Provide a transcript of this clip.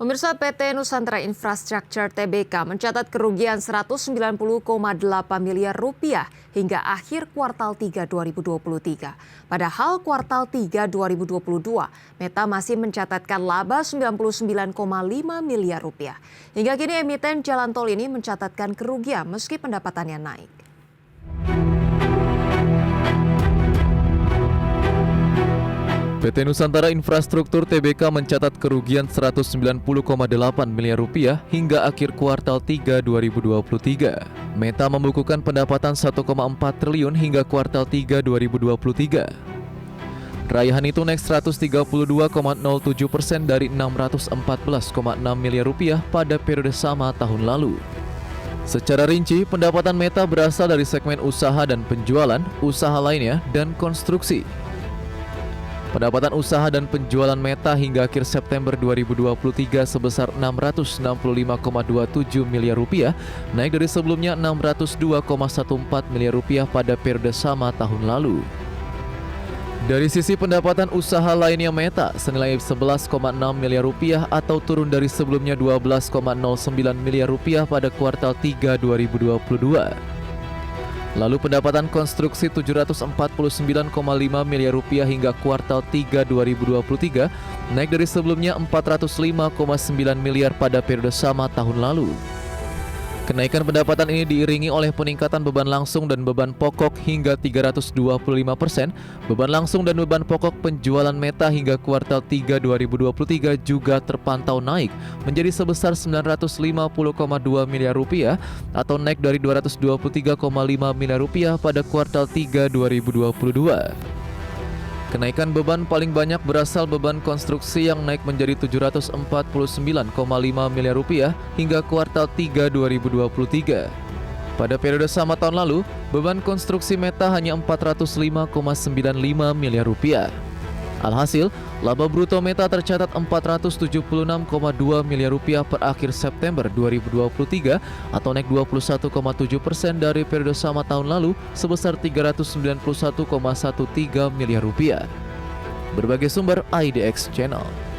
Pemirsa, PT Nusantara Infrastructure Tbk mencatat kerugian 190,8 miliar rupiah hingga akhir kuartal 3 2023. Padahal kuartal 3 2022, Meta masih mencatatkan laba 99,5 miliar rupiah. Hingga kini emiten jalan tol ini mencatatkan kerugian meski pendapatannya naik. PT Nusantara Infrastruktur Tbk mencatat kerugian 190,8 miliar rupiah hingga akhir kuartal 3 2023. Meta membukukan pendapatan 1,4 triliun hingga kuartal 3 2023. Raihan itu naik 132,07% dari 614,6 miliar rupiah pada periode sama tahun lalu. Secara rinci, pendapatan Meta berasal dari segmen usaha dan penjualan, usaha lainnya, dan konstruksi. Pendapatan usaha dan penjualan Meta hingga akhir September 2023 sebesar 665,27 miliar rupiah, naik dari sebelumnya 602,14 miliar rupiah pada periode sama tahun lalu. Dari sisi pendapatan usaha lainnya Meta senilai 11,6 miliar rupiah atau turun dari sebelumnya 12,09 miliar rupiah pada kuartal 3 2022. Lalu pendapatan konstruksi 749,5 miliar rupiah hingga kuartal 3 2023, naik dari sebelumnya 405,9 miliar pada periode sama tahun lalu. Kenaikan pendapatan ini diiringi oleh peningkatan beban langsung dan beban pokok hingga 325%, beban langsung dan beban pokok penjualan Meta hingga kuartal 3 2023 juga terpantau naik menjadi sebesar 950,2 miliar rupiah atau naik dari 223,5 miliar rupiah pada kuartal 3 2022. Kenaikan beban paling banyak berasal beban konstruksi yang naik menjadi 749,5 miliar rupiah hingga kuartal 3 2023. Pada periode sama tahun lalu, beban konstruksi Meta hanya 405,95 miliar rupiah. Alhasil, laba bruto Meta tercatat 476,2 miliar rupiah per akhir September 2023 atau naik 21,7% dari periode sama tahun lalu sebesar 391,13 miliar rupiah. Berbagai sumber IDX Channel.